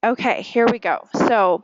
Okay, here we go. So,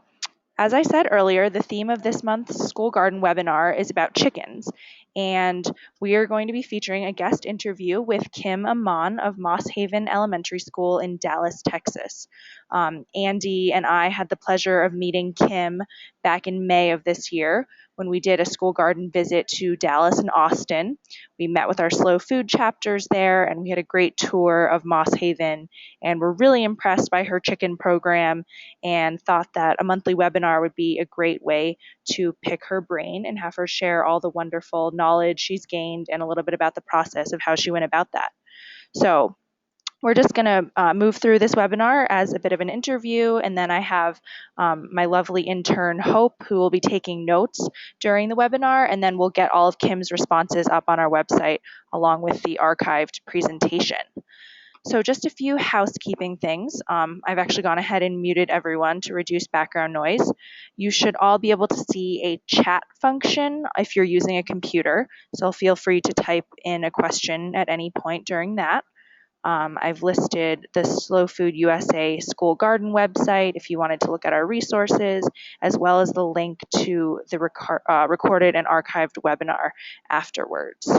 as I said earlier, the theme of this month's school garden webinar is about chickens. And we are going to be featuring a guest interview with Kim Aman of Moss Haven Elementary School in Dallas, Texas. Andy and I had the pleasure of meeting Kim back in May of this year when we did a school garden visit to Dallas and Austin. We met with our slow food chapters there, and we had a great tour of Moss Haven, and we're really impressed by her chicken program and thought that a monthly webinar would be a great way to pick her brain and have her share all the wonderful knowledge she's gained and a little bit about the process of how she went about that. So we're just going to move through this webinar as a bit of an interview, and then I have my lovely intern, Hope, who will be taking notes during the webinar, and then we'll get all of Kim's responses up on our website along with the archived presentation. So just a few housekeeping things. I've actually gone ahead and muted everyone to reduce background noise. You should all be able to see a chat function if you're using a computer, so feel free to type in a question at any point during that. I've listed the Slow Food USA School Garden website if you wanted to look at our resources, as well as the link to the recorded and archived webinar afterwards.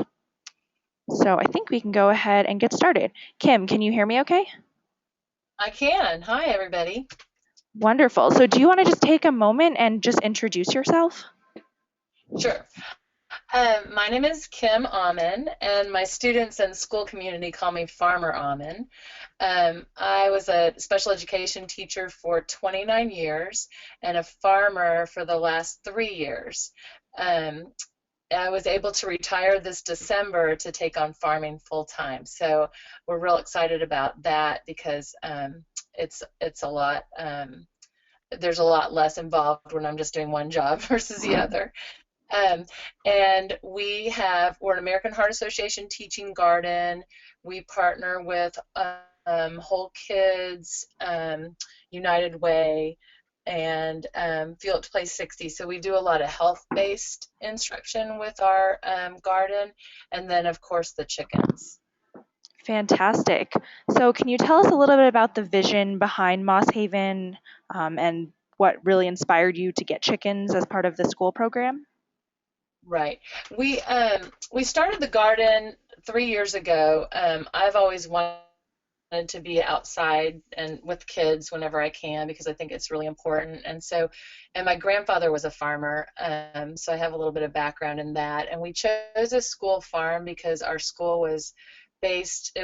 So I think we can go ahead and get started. Kim, can you hear me okay? I can. Hi, everybody. Wonderful. So do you want to just take a moment and just introduce yourself? Sure. My name is Kim Aman, and my students and school community call me Farmer Aman. I was a special education teacher for 29 years and a farmer for the last 3 years. Um, I was able to retire this December to take on farming full time. So we're real excited about that because it's a lot. There's a lot less involved when I'm just doing one job versus the other. Um, and we're an American Heart Association teaching garden. We partner with Whole Kids, United Way, and Feel It to Play 60. So we do a lot of health-based instruction with our garden, and then of course the chickens. Fantastic. So can you tell us a little bit about the vision behind Moss Haven and what really inspired you to get chickens as part of the school program? Right. We started the garden 3 years ago. I've always wanted to be outside and with kids whenever I can because I think it's really important. And my grandfather was a farmer, so I have a little bit of background in that. And we chose a school farm because our school was based.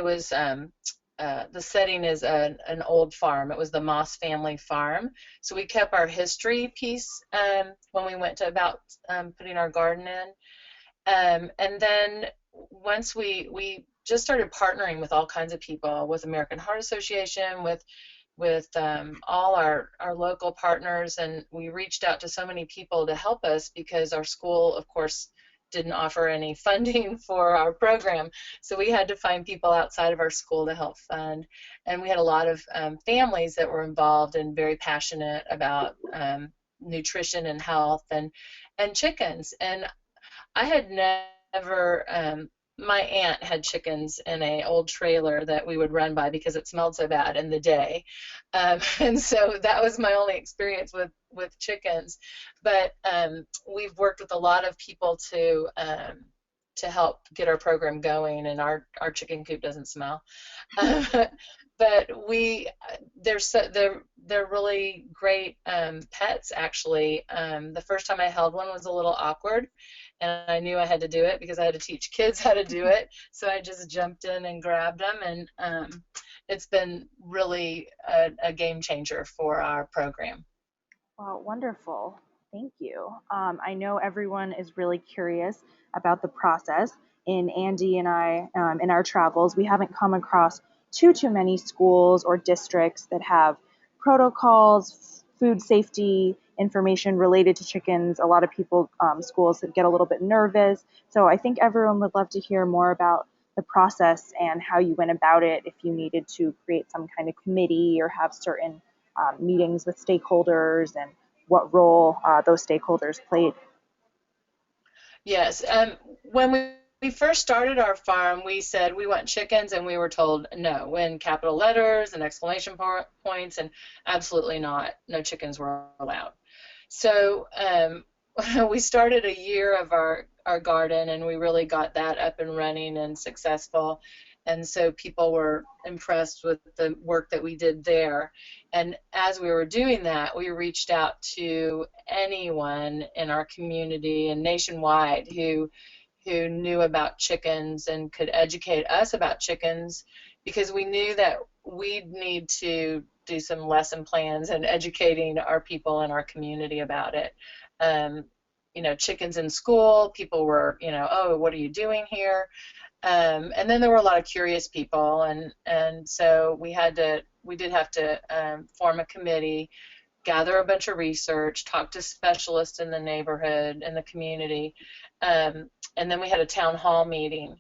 The setting is an old farm. It was the Moss family farm. So we kept our history piece when we went to about putting our garden in. And then once we just started partnering with all kinds of people, with American Heart Association, with all our local partners, and we reached out to so many people to help us because our school, of course, didn't offer any funding for our program. So we had to find people outside of our school to help fund. And we had a lot of families that were involved and very passionate about nutrition and health and chickens. And I had never, my aunt had chickens in a old trailer that we would run by because it smelled so bad in the day. And so that was my only experience with chickens. But we've worked with a lot of people to help get our program going, and our chicken coop doesn't smell. But they're really great pets, actually. The first time I held one was a little awkward, and I knew I had to do it because I had to teach kids how to do it. So I just jumped in and grabbed them, and it's been really a game changer for our program. Well, wonderful. Thank you. I know everyone is really curious about the process. In Andy and I, in our travels, we haven't come across too many schools or districts that have protocols, food safety information related to chickens. A lot of people, schools get a little bit nervous. So I think everyone would love to hear more about the process and how you went about it if you needed to create some kind of committee or have certain meetings with stakeholders and what role those stakeholders played. Yes. When we first started our farm, we said we want chickens, and we were told no in capital letters and exclamation points, and absolutely not. No chickens were allowed. So we started a year of our garden, and we really got that up and running and successful. And so people were impressed with the work that we did there. And as we were doing that, we reached out to anyone in our community and nationwide who knew about chickens and could educate us about chickens, because we knew that we'd need to do some lesson plans and educating our people in our community about it. Um, chickens in school, people were, oh, what are you doing here? And then there were a lot of curious people, and so we did have to form a committee, gather a bunch of research, talk to specialists in the neighborhood and the community, and then we had a town hall meeting,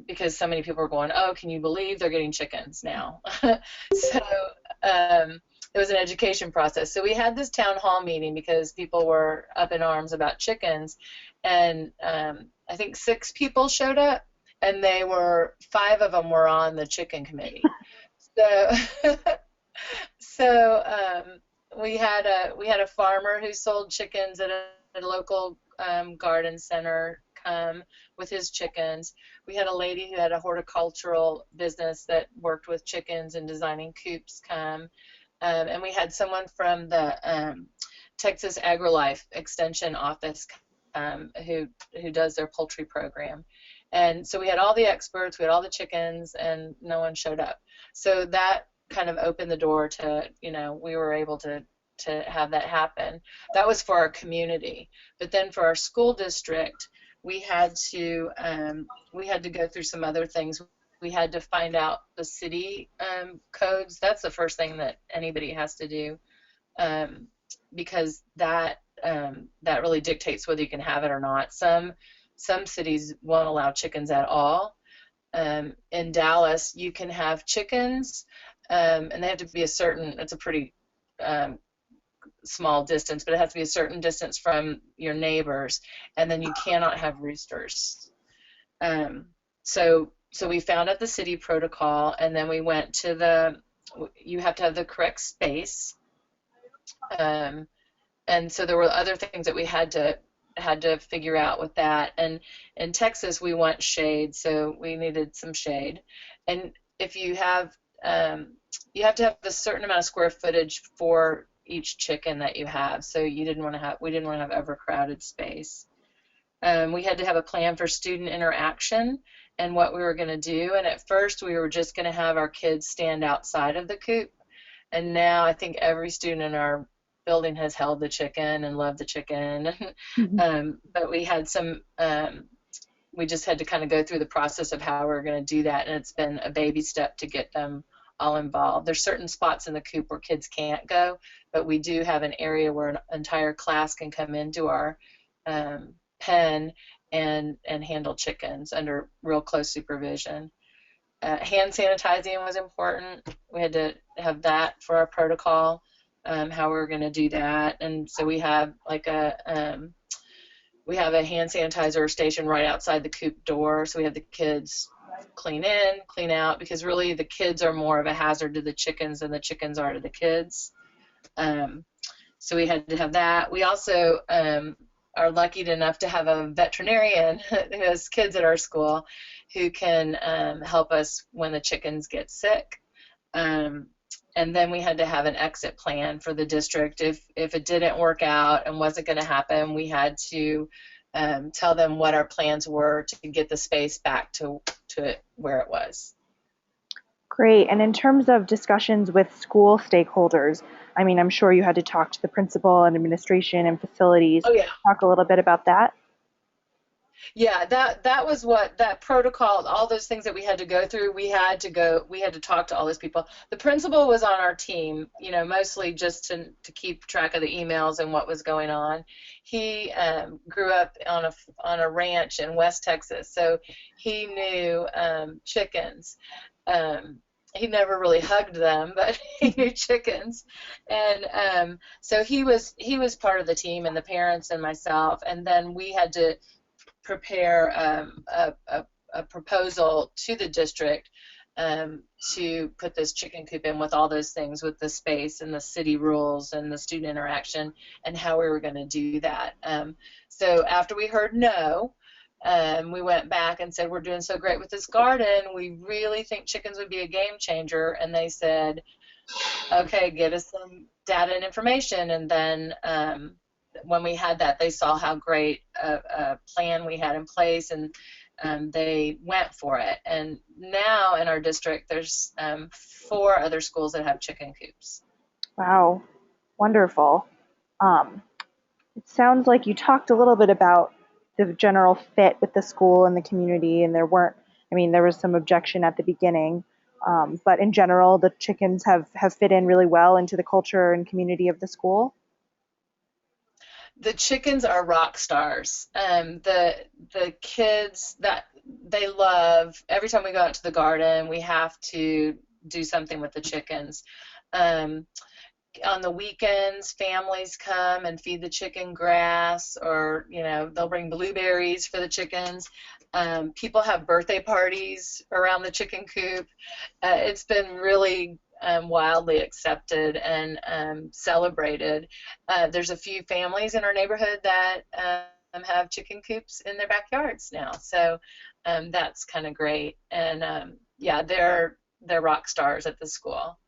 because so many people were going, oh, can you believe they're getting chickens now? So it was an education process. So we had this town hall meeting because people were up in arms about chickens, and I think 6 people showed up, and 5 of them were on the chicken committee. So so we had a farmer who sold chickens at a local garden center come with his chickens. We had a lady who had a horticultural business that worked with chickens and designing coops come. And we had someone from the Texas AgriLife Extension Office who does their poultry program. And so we had all the experts, we had all the chickens, and no one showed up. So that kind of opened the door to, we were able to have that happen. That was for our community. But then for our school district, we had to go through some other things. We had to find out the city codes. That's the first thing that anybody has to do, because that really dictates whether you can have it or not. Some cities won't allow chickens at all. In Dallas, you can have chickens, and they have to be it's a pretty small distance, but it has to be a certain distance from your neighbors, and then you cannot have roosters. So we found out the city protocol, and then we went to you have to have the correct space, and so there were other things that we had to figure out with that. And in Texas, we want shade, so we needed some shade. And if you have to have a certain amount of square footage for each chicken that you have, so we didn't want to have overcrowded space. We had to have a plan for student interaction and what we were going to do. And at first, we were just going to have our kids stand outside of the coop. And now I think every student in our building has held the chicken and loved the chicken. But we had we just had to kind of go through the process of how we're going to do that. And it's been a baby step to get them all involved. There's certain spots in the coop where kids can't go, but we do have an area where an entire class can come into our pen and handle chickens under real close supervision. Hand sanitizing was important. We had to have that for our protocol, how we were going to do that. And so we have a hand sanitizer station right outside the coop door, so we have the kids clean in, clean out, because really the kids are more of a hazard to the chickens than the chickens are to the kids. So we had to have that. We also are lucky enough to have a veterinarian who has kids at our school who can help us when the chickens get sick. And then we had to have an exit plan for the district. If it didn't work out and wasn't going to happen, we had to tell them what our plans were to get the space back to where it was. Great. And in terms of discussions with school stakeholders, I mean, I'm sure you had to talk to the principal and administration and facilities. Oh, yeah. Talk a little bit about that. Yeah, that was what that protocol, all those things that we had to go through. We had to talk to all those people. The principal was on our team, mostly just to keep track of the emails and what was going on. He grew up on a ranch in West Texas, so he knew chickens. He never really hugged them, but he knew chickens, and so he was part of the team, and the parents and myself, and then we had to prepare a proposal to the district to put this chicken coop in with all those things, with the space and the city rules and the student interaction and how we were going to do that. So after we heard no, we went back and said, we're doing so great with this garden. We really think chickens would be a game changer. And they said, okay, give us some data and information. And then when we had that, they saw how great a plan we had in place, and they went for it. And now in our district, there's 4 other schools that have chicken coops. Wow, wonderful. Um, it sounds like you talked a little bit about the general fit with the school and the community, and there was some objection at the beginning, but in general, the chickens have fit in really well into the culture and community of the school. The chickens are rock stars. The kids that they love. Every time we go out to the garden, we have to do something with the chickens. Um, on the weekends, families come and feed the chicken grass, or they'll bring blueberries for the chickens. People have birthday parties around the chicken coop. It's been really wildly accepted and celebrated. There's a few families in our neighborhood that have chicken coops in their backyards now, so that's kind of great. And yeah, they're rock stars at the school.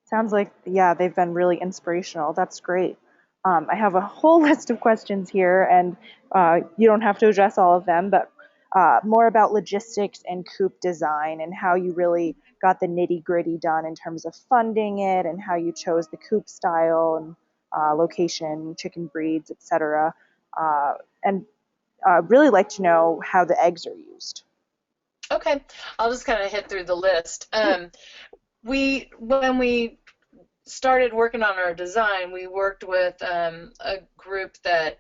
Sounds like, yeah, they've been really inspirational. That's great. I have a whole list of questions here, and you don't have to address all of them, but more about logistics and coop design and how you really got the nitty gritty done in terms of funding it and how you chose the coop style and location, chicken breeds, etc. And really like to know how the eggs are used. Okay, I'll just kind of hit through the list. When we started working on our design, we worked with a group that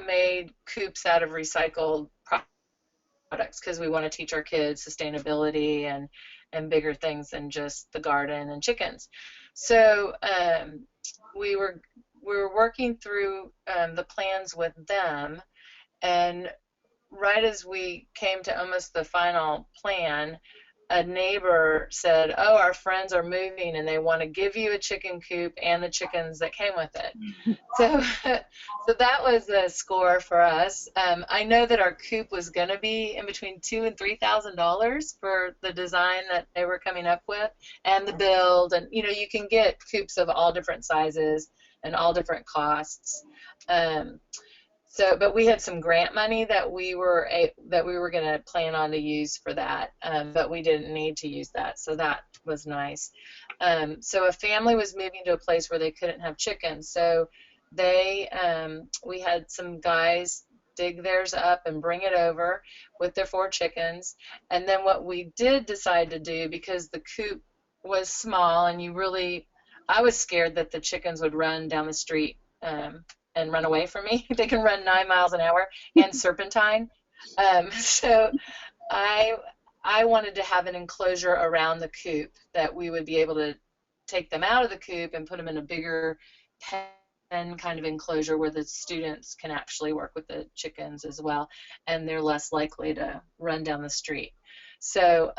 made coops out of recycled products, because we want to teach our kids sustainability and bigger things than just the garden and chickens. So we were working through the plans with them, and right as we came to almost the final plan, a neighbor said, "Oh, our friends are moving and they want to give you a chicken coop and the chickens that came with it." So, so that was a score for us. I know that our coop was going to be in between $2,000 and $3,000 for the design that they were coming up with, and the build. And you can get coops of all different sizes and all different costs. But we had some grant money that we were going to plan on to use for that, but we didn't need to use that, so that was nice. So a family was moving to a place where they couldn't have chickens, so we had some guys dig theirs up and bring it over with their 4 chickens. And then what we did decide to do, because the coop was small and I was scared that the chickens would run down the street and run away from me. They can run 9 miles an hour and serpentine. So I wanted to have an enclosure around the coop that we would be able to take them out of the coop and put them in a bigger pen kind of enclosure where the students can actually work with the chickens as well, and they're less likely to run down the street. So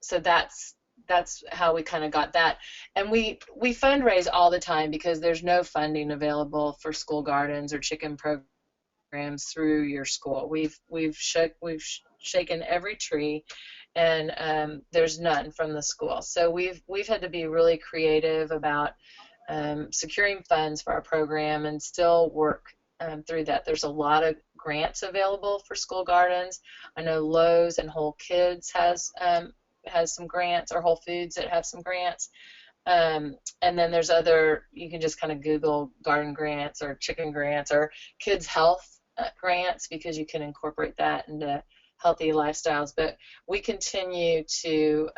so that's how we kind of got that. And we fundraise all the time, because there's no funding available for school gardens or chicken programs through your school. We've shaken every tree, and there's none from the school. So we've had to be really creative about securing funds for our program, and still work through that. There's a lot of grants available for school gardens. I know Lowe's and Whole Kids has some grants, or Whole Foods that have some grants. And then there's you can just kind of Google garden grants or chicken grants or kids health grants, because you can incorporate that into healthy lifestyles. But we continue to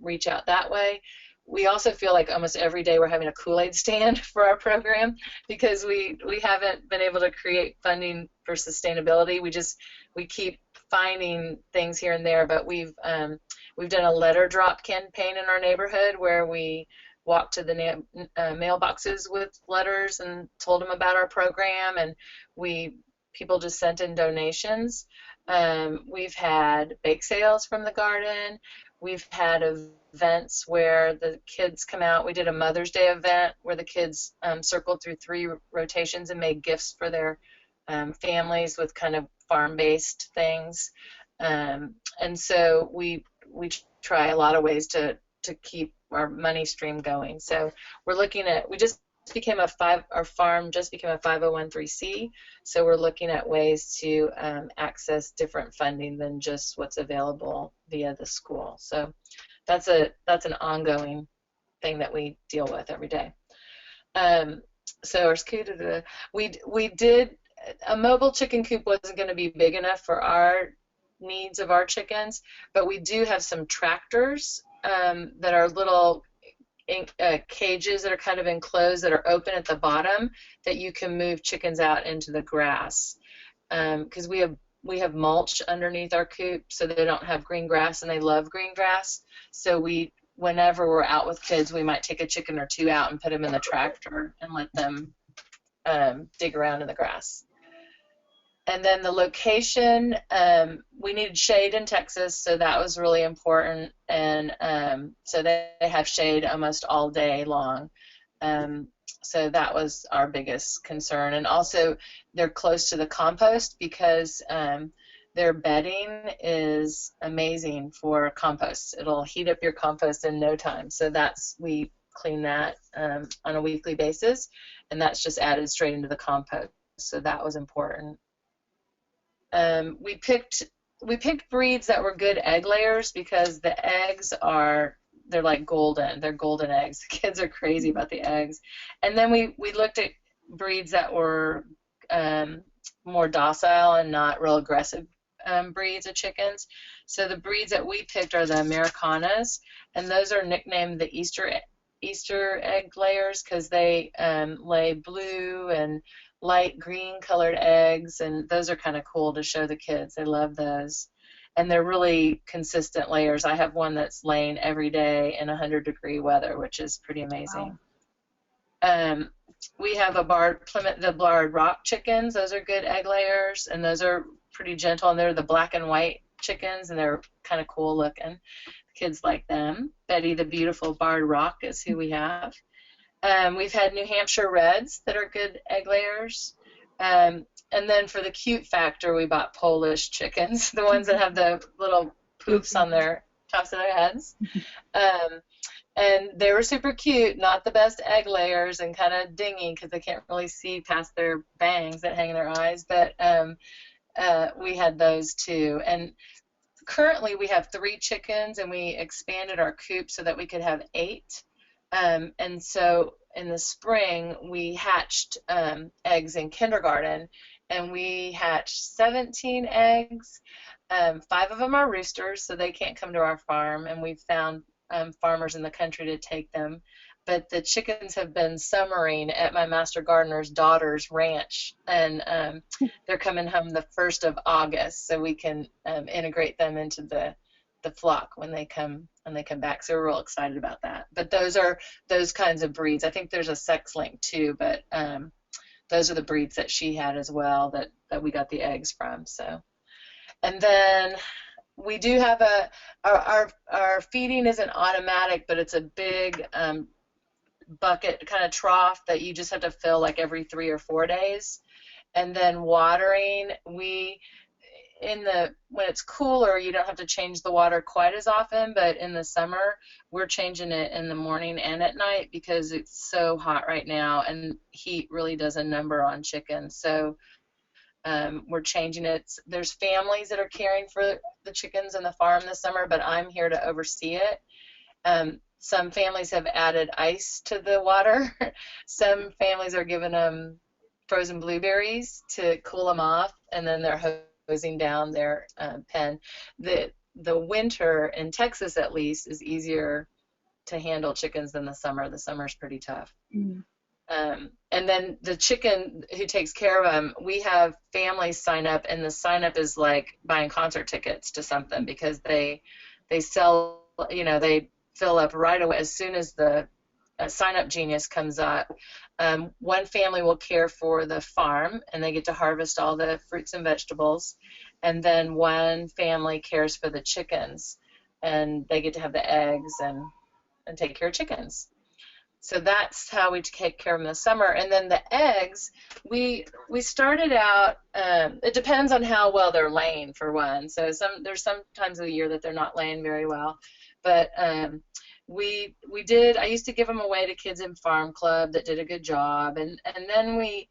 reach out that way. We also feel like almost every day we're having a Kool-Aid stand for our program, because we haven't been able to create funding for sustainability. We keep finding things here and there, but we've done a letter drop campaign in our neighborhood, where we walked to the mailboxes with letters and told them about our program, and we people just sent in donations. We've had bake sales from the garden. We've had events where the kids come out. We did a Mother's Day event where the kids circled through 3 rotations and made gifts for their families with kind of farm-based things. And so we try a lot of ways to keep our money stream going. So we're looking at, we just became our farm just became a 501(c), so we're looking at ways to access different funding than just what's available via the school. So that's an ongoing thing that we deal with every day. So our scoot, we did, a mobile chicken coop wasn't going to be big enough for our needs of our chickens, but we do have some tractors that are little cages that are kind of enclosed that are open at the bottom that you can move chickens out into the grass, because we have mulch underneath our coop so they don't have green grass, and they love green grass. So whenever we're out with kids, we might take a chicken or 2 out and put them in the tractor and let them dig around in the grass. And then the location, we needed shade in Texas, so that was really important. And so they have shade almost all day long. So that was our biggest concern. And also, they're close to the compost because their bedding is amazing for compost. It'll heat up your compost in no time. So we clean that on a weekly basis, and that's just added straight into the compost. So that was important. We picked breeds that were good egg layers because the eggs they're like golden. They're golden eggs. The kids are crazy about the eggs. And then we looked at breeds that were more docile and not real aggressive breeds of chickens. So the breeds that we picked are the Americanas, and those are nicknamed the Easter egg layers because they lay blue and light green colored eggs, and those are kind of cool to show the kids. They love those, and they're really consistent layers. I have one that's laying every day in 100-degree weather, which is pretty amazing. Wow. We have the barred rock chickens. Those are good egg layers, and those are pretty gentle, and they're the black and white chickens, and they're kind of cool looking. Kids like them. Betty the Beautiful Barred Rock is who we have. We've had New Hampshire Reds that are good egg layers. And then for the cute factor, we bought Polish chickens, the ones that have the little poofs on their tops of their heads. And they were super cute, not the best egg layers and kind of dingy because they can't really see past their bangs that hang in their eyes. But we had those too. And currently we have 3 chickens, and we expanded our coop so that we could have 8. And so in the spring, we hatched eggs in kindergarten, and we hatched 17 eggs. 5 of them are roosters, so they can't come to our farm, and we've found farmers in the country to take them. But the chickens have been summering at my master gardener's daughter's ranch, and they're coming home the 1st of August, so we can integrate them into the flock when they come back. So we're real excited about that. But those are those kinds of breeds. I think there's a sex link too, but those are the breeds that she had as well that we got the eggs from. So, and then we do have our feeding isn't automatic, but it's a big bucket kind of trough that you just have to fill like every 3 or 4 days. And then watering, when it's cooler, you don't have to change the water quite as often, but in the summer, we're changing it in the morning and at night because it's so hot right now, and heat really does a number on chickens. So we're changing it. There's families that are caring for the chickens in the farm this summer, but I'm here to oversee it. Some families have added ice to the water. Some families are giving them frozen blueberries to cool them off, and then they're hosing down their pen. The winter in Texas, at least, is easier to handle chickens than the summer. The summer's pretty tough. Mm. And then the chicken who takes care of them, we have families sign up, and the sign up is like buying concert tickets to something because they sell, they fill up right away as soon as the Sign Up Genius comes up. One family will care for the farm and they get to harvest all the fruits and vegetables. And then one family cares for the chickens and they get to have the eggs and take care of chickens. So that's how we take care of them in the summer. And then the eggs, we started out. It depends on how well they're laying, for one. So there's some times of the year that they're not laying very well, but we did. I used to give them away to kids in farm club that did a good job, and then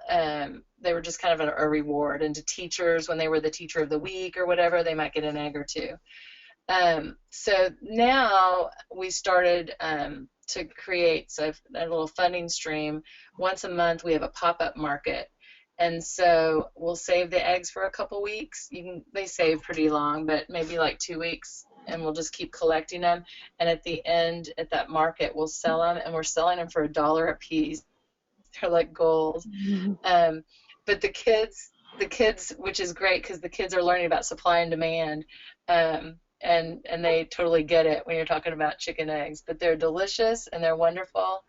um, they were just kind of a reward. And to teachers, when they were the teacher of the week or whatever, they might get an egg or two. So now we started to create a little funding stream. Once a month, we have a pop-up market. And so we'll save the eggs for a couple weeks. They save pretty long, but maybe like 2 weeks, and we'll just keep collecting them. And at the end, at that market, we'll sell them, and we're selling them for $1 a piece. They're like gold. Um, but the kids, which is great because the kids are learning about supply and demand. And they totally get it when you're talking about chicken eggs, but they're delicious and they're wonderful.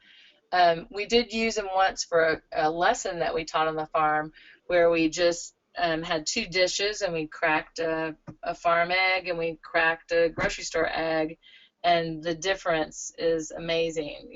We did use them once for a lesson that we taught on the farm where we just had two dishes and we cracked a farm egg and we cracked a grocery store egg, and the difference is amazing.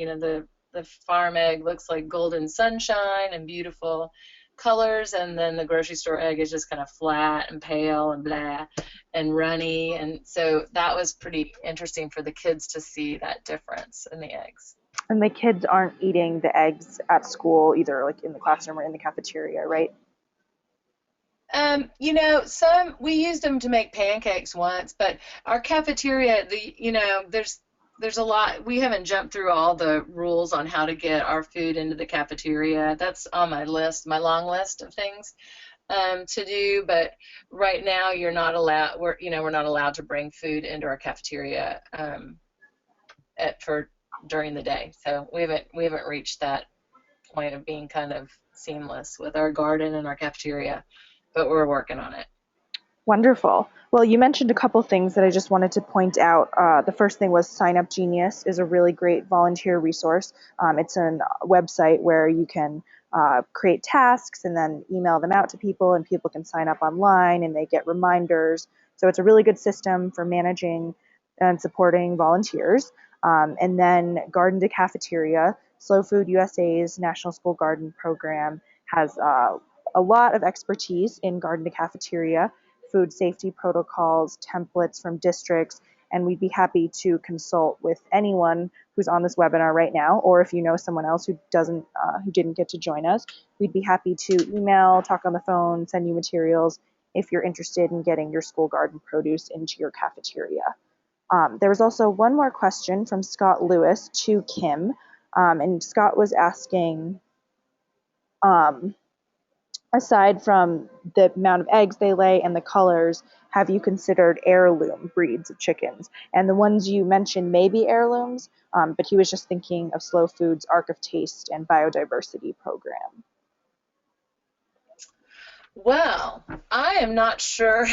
The farm egg looks like golden sunshine and beautiful colors, and then the grocery store egg is just kind of flat and pale and blah and runny. And so that was pretty interesting for the kids to see that difference in the eggs. And the kids aren't eating the eggs at school, either like in the classroom or in the cafeteria, right? Some we used them to make pancakes once, but our cafeteria, there's a lot. We haven't jumped through all the rules on how to get our food into the cafeteria. That's on my list, my long list of things to do. But right now, you're not allowed. We're not allowed to bring food into our cafeteria for during the day. So we haven't reached that point of being kind of seamless with our garden and our cafeteria, but we're working on it. Wonderful. Well, you mentioned a couple things that I just wanted to point out. The first thing was Sign Up Genius is a really great volunteer resource. It's a website where you can create tasks and then email them out to people, and people can sign up online and they get reminders. So it's a really good system for managing and supporting volunteers. And then Garden to Cafeteria, Slow Food USA's National School Garden Program, has a lot of expertise in garden to cafeteria, food safety protocols, templates from districts, and we'd be happy to consult with anyone who's on this webinar right now, or if you know someone else who didn't get to join us, we'd be happy to email, talk on the phone, send you materials if you're interested in getting your school garden produce into your cafeteria. There was also one more question from Scott Lewis to Kim, and Scott was asking, um, aside from the amount of eggs they lay and the colors, have you considered heirloom breeds of chickens? And the ones you mentioned may be heirlooms, but he was just thinking of Slow Food's Arc of Taste and Biodiversity program. Well, I am not sure.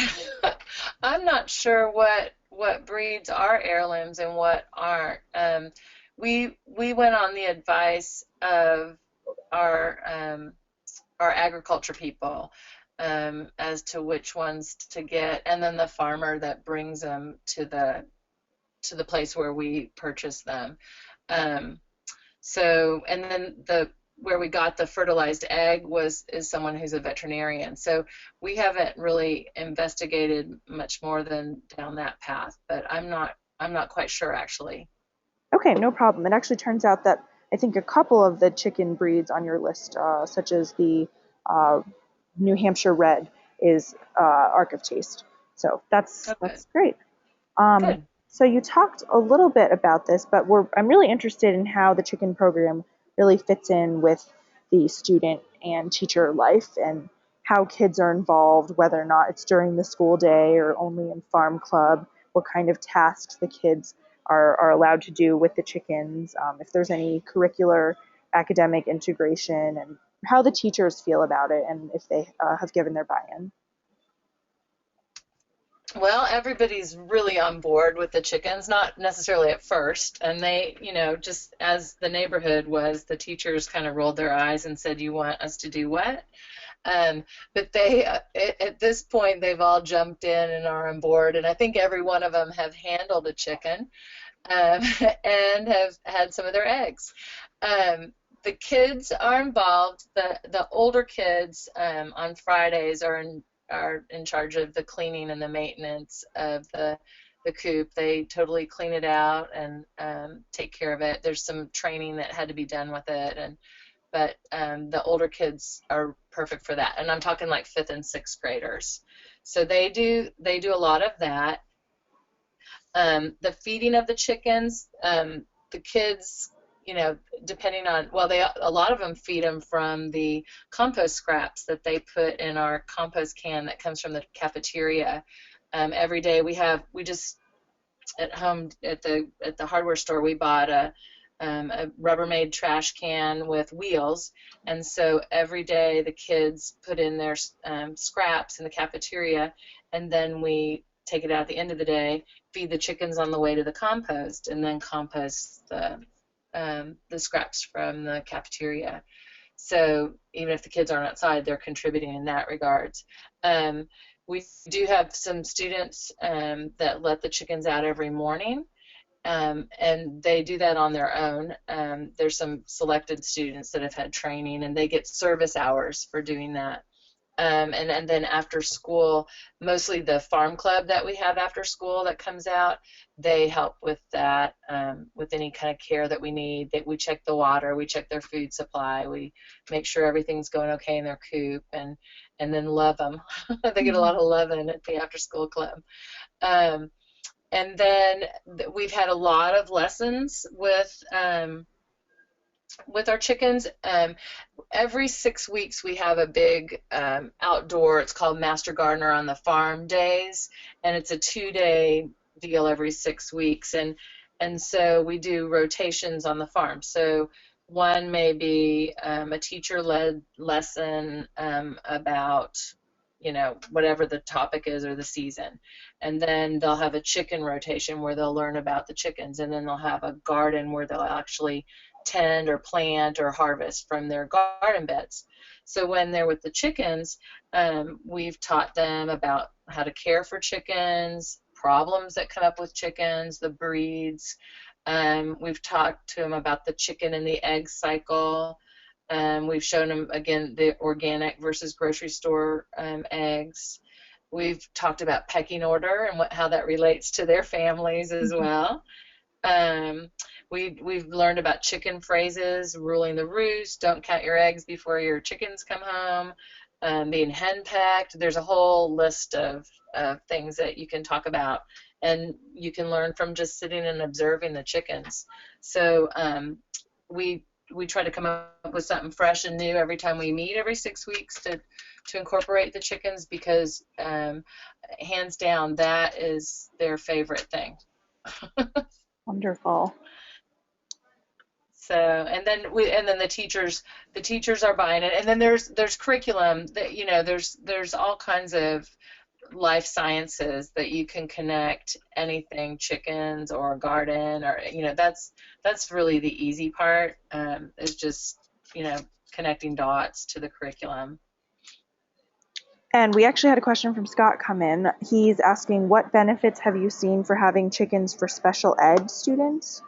I'm not sure what breeds are heirlooms and what aren't. We went on the advice of our our agriculture people as to which ones to get, and then the farmer that brings them to the place where we purchase them. Um, and then the where we got the fertilized egg is someone who's a veterinarian. So we haven't really investigated much more than down that path, but I'm not quite sure actually. Okay, no problem. It actually turns out that I think a couple of the chicken breeds on your list, such as the uh, New Hampshire Red, is Arc of Taste. So that's Okay, great. Um, good. so you talked a little bit about this, but I'm really interested in how the chicken program really fits in with the student and teacher life and how kids are involved, whether or not it's during the school day or only in farm club, what kind of tasks the kids are allowed to do with the chickens, if there's any curricular academic integration, and how the teachers feel about it and if they have given their buy-in. Well, everybody's really on board with the chickens, not necessarily at first. And they, just as the neighborhood was, the teachers kind of rolled their eyes and said, "You want us to do what?" Um, but at this point, they've all jumped in and are on board. And I think every one of them have handled a chicken, um, and have had some of their eggs. Um, the kids are involved. The older kids, on Fridays are in charge of the cleaning and the maintenance of the coop. They totally clean it out and take care of it. There's some training that had to be done with it, but the older kids are perfect for that. And I'm talking like fifth and sixth graders. So they do a lot of that. The feeding of the chickens, the kids, depending on, well, a lot of them feed them from the compost scraps that they put in our compost can that comes from the cafeteria. Every day we just at home at the hardware store we bought a Rubbermaid trash can with wheels, and so every day the kids put in their scraps in the cafeteria, and then we take it out at the end of the day, feed the chickens on the way to the compost, and then compost the scraps from the cafeteria. So even if the kids aren't outside, they're contributing in that regards. We do have some students that let the chickens out every morning, and they do that on their own. There's some selected students that have had training, and they get service hours for doing that. And then after school, mostly the farm club that we have after school that comes out, they help with that, with any kind of care that we need. We check the water, we check their food supply, we make sure everything's going okay in their coop, and then love them. They get a lot of loving at the after school club. Um, and then we've had a lot of lessons with our chickens. Every 6 weeks we have a big outdoor, it's called Master Gardener on the Farm Days, and it's a 2-day deal every 6 weeks. And so we do rotations on the farm. So one may be a teacher-led lesson about, whatever the topic is or the season. And then they'll have a chicken rotation where they'll learn about the chickens. And then they'll have a garden where they'll actually tend or plant or harvest from their garden beds. So when they're with the chickens, we've taught them about how to care for chickens, problems that come up with chickens, the breeds. We've talked to them about the chicken and the egg cycle. We've shown them, again, the organic versus grocery store eggs. We've talked about pecking order and how that relates to their families as well. Um, we've learned about chicken phrases, ruling the roost, don't count your eggs before your chickens come home, being henpecked. There's a whole list of things that you can talk about, and you can learn from just sitting and observing the chickens. So we try to come up with something fresh and new every time we meet every 6 weeks to incorporate the chickens, because hands down that is their favorite thing. Wonderful. So, and then the teachers are buying it, and then there's curriculum that, there's all kinds of life sciences that you can connect anything chickens or garden, or that's really the easy part, is just connecting dots to the curriculum. And we actually had a question from Scott come in. He's asking, what benefits have you seen for having chickens for special ed students?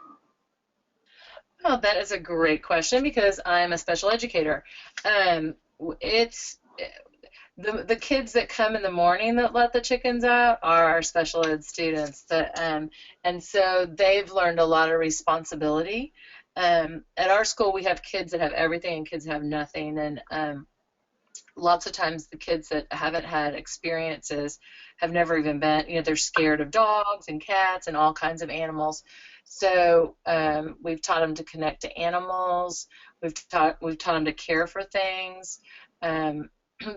Oh, that is a great question, because I'm a special educator. It's the kids that come in the morning that let the chickens out are our special ed students. And so they've learned a lot of responsibility. At our school, we have kids that have everything and kids that have nothing. And lots of times the kids that haven't had experiences have never even been, they're scared of dogs and cats and all kinds of animals. So we've taught them to connect to animals. We've taught them to care for things.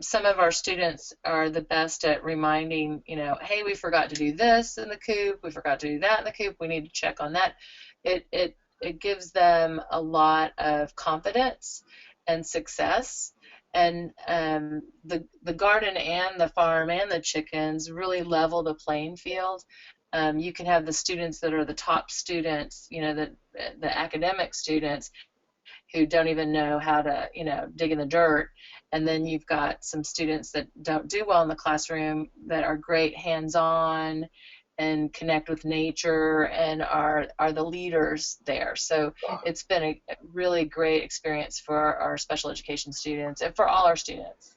Some of our students are the best at reminding, hey, we forgot to do this in the coop. We forgot to do that in the coop. We need to check on that. It gives them a lot of confidence and success. and the garden and the farm and the chickens really level the playing field. You can have the students that are the top students, the academic students who don't even know how to, dig in the dirt. And then you've got some students that don't do well in the classroom that are great hands-on and connect with nature and are the leaders there. So it's been a really great experience for our special education students and for all our students.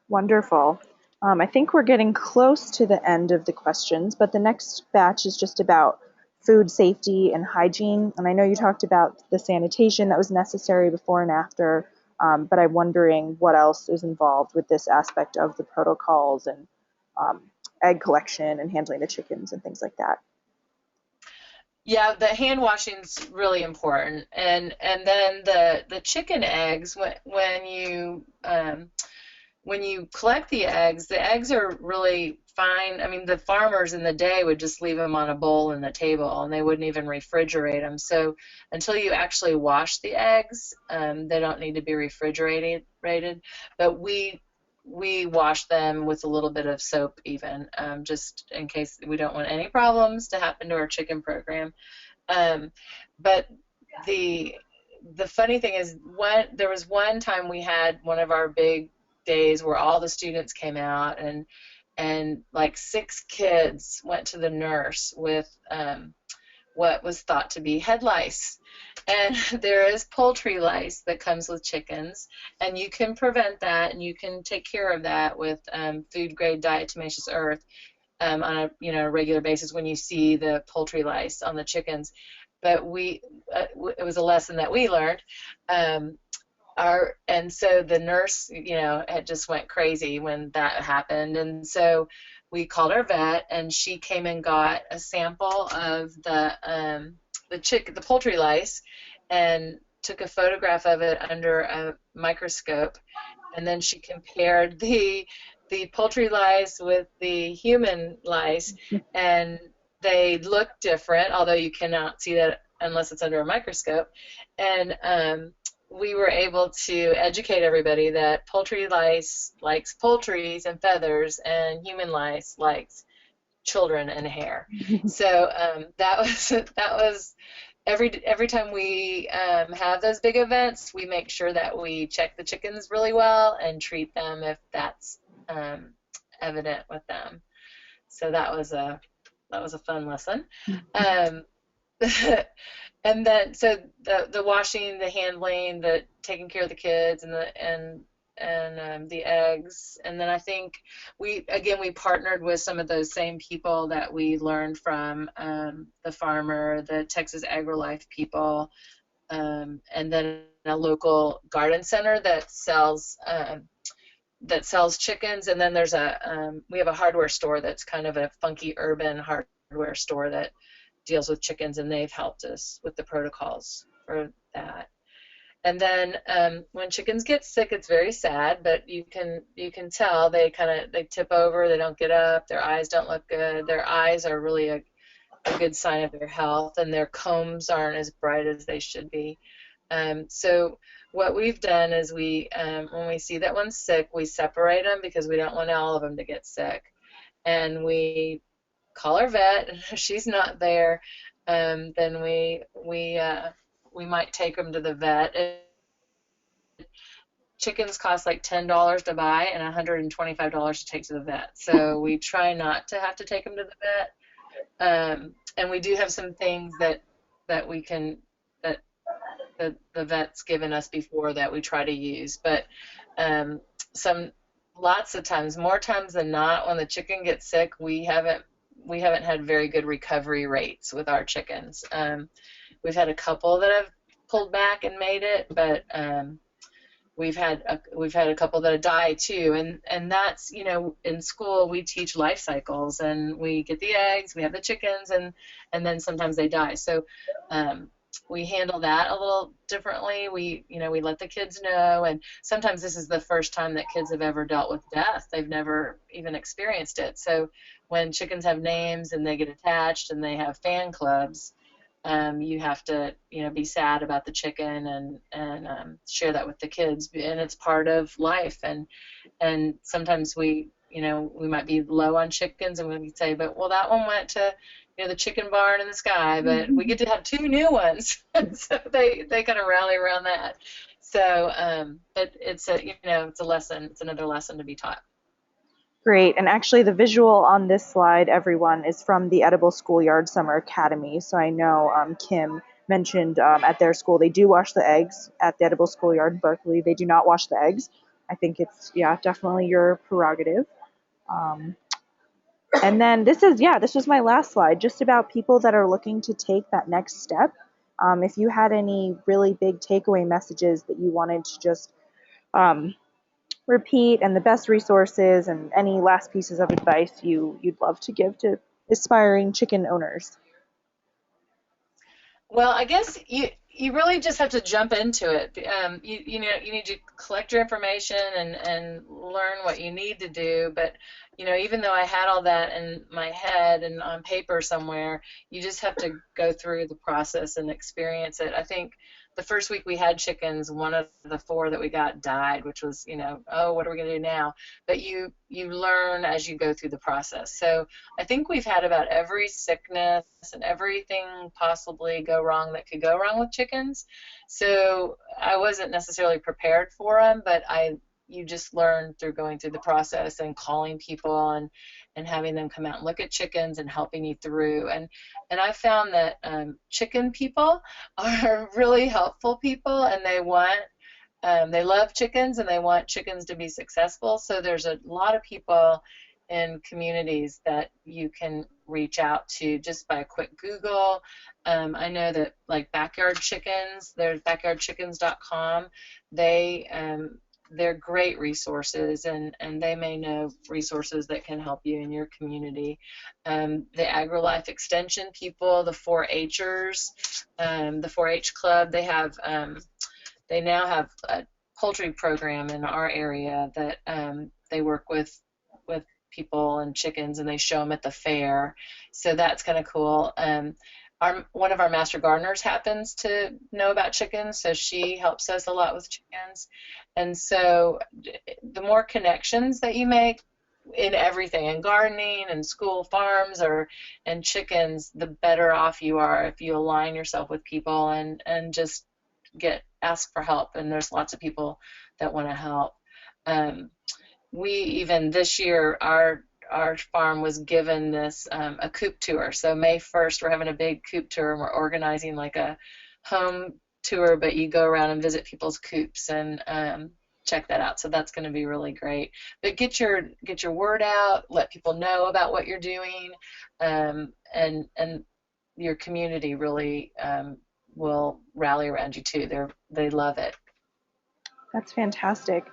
Wonderful. I think we're getting close to the end of the questions, but the next batch is just about food safety and hygiene. And I know you talked about the sanitation that was necessary before and after, but I'm wondering what else is involved with this aspect of the protocols and um, egg collection and handling the chickens and things like that. Yeah, the hand washing's really important, and then the chicken eggs when you collect the eggs are really fine. I mean, the farmers in the day would just leave them on a bowl in the table, and they wouldn't even refrigerate them. So until you actually wash the eggs, they don't need to be refrigerated. But we wash them with a little bit of soap, even just in case we don't want any problems to happen to our chicken program. Um, but the the funny thing is, there was one time we had one of our big days where all the students came out, and like 6 kids went to the nurse with what was thought to be head lice. And there is poultry lice that comes with chickens, and you can prevent that, and you can take care of that with food grade diatomaceous earth on a regular basis when you see the poultry lice on the chickens. But it was a lesson that we learned. And so the nurse, had just went crazy when that happened, and so we called our vet, and she came and got a sample of the poultry lice, and took a photograph of it under a microscope, and then she compared the poultry lice with the human lice, and they look different, although you cannot see that unless it's under a microscope. And we were able to educate everybody that poultry lice likes poultries and feathers, and human lice likes children and hair. So that was every time we have those big events, we make sure that we check the chickens really well and treat them if that's evident with them. So that was a fun lesson. Um, and then so the washing, the handling, the taking care of the kids, and the eggs. And then I think we partnered with some of those same people that we learned from, the farmer, the Texas AgriLife people, and then a local garden center that sells chickens. And then we have a hardware store that's kind of a funky urban hardware store that deals with chickens, and they've helped us with the protocols for that. And then when chickens get sick, it's very sad, but you can tell they tip over, they don't get up, their eyes don't look good. Their eyes are really a good sign of their health, and their combs aren't as bright as they should be. So what we've done is when we see that one's sick, we separate them because we don't want all of them to get sick. And we call our vet, and if she's not there, then we might take them to the vet. Chickens cost like $10 to buy and $125 to take to the vet. So we try not to have to take them to the vet. And we do have some things that we can that the vet's given us before that we try to use. But lots of times, more times than not, when the chicken gets sick, we haven't had very good recovery rates with our chickens. We've had a couple that have pulled back and made it, but we've had a couple that have died too. And that's, in school we teach life cycles, and we get the eggs, we have the chickens, and then sometimes they die. So we handle that a little differently. We let the kids know, and sometimes this is the first time that kids have ever dealt with death. They've never even experienced it. So when chickens have names and they get attached and they have fan clubs, you have to, be sad about the chicken and share that with the kids, and it's part of life. And sometimes we might be low on chickens, and we can say, but well, that one went to, the chicken barn in the sky, but we get to have two new ones. So they kind of rally around that. So, but it's a lesson. It's another lesson to be taught. Great. And actually, the visual on this slide, everyone, is from the Edible Schoolyard Summer Academy. So I know Kim mentioned at their school they do wash the eggs at the Edible Schoolyard in Berkeley. They do not wash the eggs. I think it's, yeah, definitely your prerogative. Um, and then this was my last slide, just about people that are looking to take that next step. If you had any really big takeaway messages that you wanted to just um, repeat, and the best resources, and any last pieces of advice you'd love to give to aspiring chicken owners. Well, I guess you really just have to jump into it. You need to collect your information and learn what you need to do. But even though I had all that in my head and on paper somewhere, you just have to go through the process and experience it. I think the first week we had chickens, one of the four that we got died, which was, oh, what are we going to do now? But you learn as you go through the process. So I think we've had about every sickness and everything possibly go wrong that could go wrong with chickens. So I wasn't necessarily prepared for them, but you just learn through going through the process and calling people and having them come out and look at chickens and helping you through. And I found that chicken people are really helpful people, and they love chickens and they want chickens to be successful. So there's a lot of people in communities that you can reach out to just by a quick Google. I know that like Backyard Chickens, there's backyardchickens.com. They're great resources, and they may know resources that can help you in your community. The AgriLife Extension people, the 4-Hers, the 4-H Club, they now have a poultry program in our area that they work with people and chickens, and they show them at the fair. So that's kind of cool. One of our master gardeners happens to know about chickens, so she helps us a lot with chickens. And so the more connections that you make in everything, in gardening and school farms and chickens, the better off you are if you align yourself with people and just ask for help. And there's lots of people that want to help. We even this year, our farm was given this a Coop tour. So May 1st, we're having a big Coop tour, and we're organizing like a home tour, but you go around and visit people's coops and check that out. So that's going to be really great. But get your word out, let people know about what you're doing, and your community really will rally around you too. They love it. That's fantastic.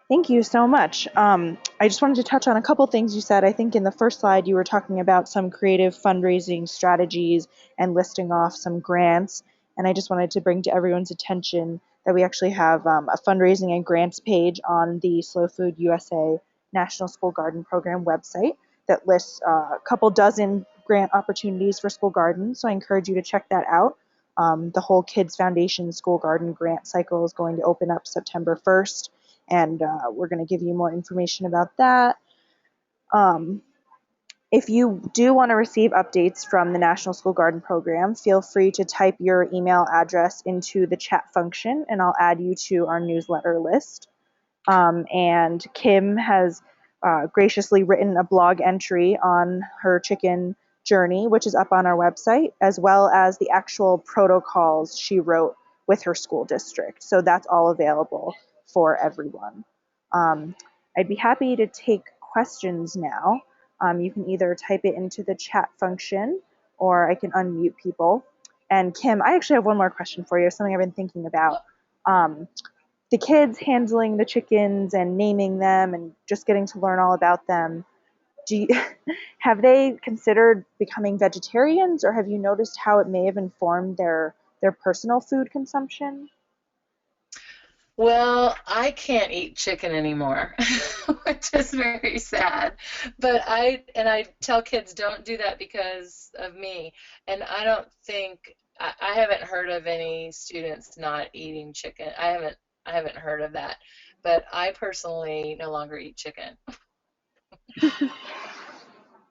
Thank you so much. I just wanted to touch on a couple things you said. I think in the first slide you were talking about some creative fundraising strategies and listing off some grants. And I just wanted to bring to everyone's attention that we actually have a fundraising and grants page on the Slow Food USA National School Garden Program website that lists a couple dozen grant opportunities for school gardens. So I encourage you to check that out. The whole Kids Foundation School Garden Grant Cycle is going to open up September 1st, and we're going to give you more information about that. If you do want to receive updates from the National School Garden Program, feel free to type your email address into the chat function, and I'll add you to our newsletter list. And Kim has graciously written a blog entry on her chicken journey, which is up on our website, as well as the actual protocols she wrote with her school district. So that's all available for everyone. I'd be happy to take questions now. You can either type it into the chat function, or I can unmute people. And Kim, I actually have one more question for you, something I've been thinking about. The kids handling the chickens and naming them and just getting to learn all about them, have they considered becoming vegetarians, or have you noticed how it may have informed their personal food consumption? Well, I can't eat chicken anymore, which is very sad. But I tell kids don't do that because of me. And I don't think I haven't heard of any students not eating chicken. I haven't heard of that. But I personally no longer eat chicken.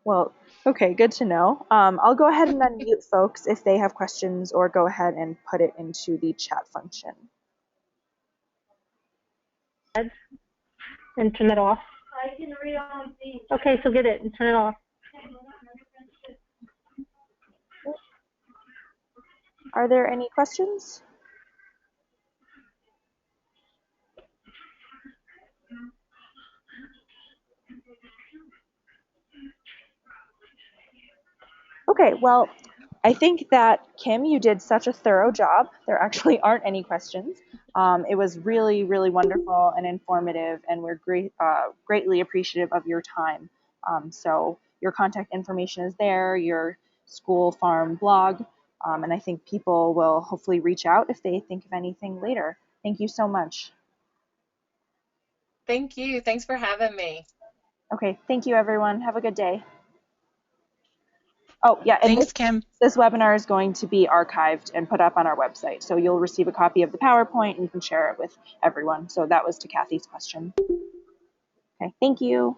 Well, okay, good to know. I'll go ahead and unmute folks if they have questions, or go ahead and put it into the chat function. And turn it off. I can read on these. Okay, so get it and turn it off. Are there any questions? Okay, well, I think that, Kim, you did such a thorough job. There actually aren't any questions. It was really, really wonderful and informative, and we're greatly appreciative of your time. So your contact information is there, your school farm blog, and I think people will hopefully reach out if they think of anything later. Thank you so much. Thank you. Thanks for having me. Okay, thank you, everyone. Have a good day. Oh, yeah, and Thanks, Kim. this webinar is going to be archived and put up on our website. So you'll receive a copy of the PowerPoint and you can share it with everyone. So that was to Kathy's question. Okay, thank you.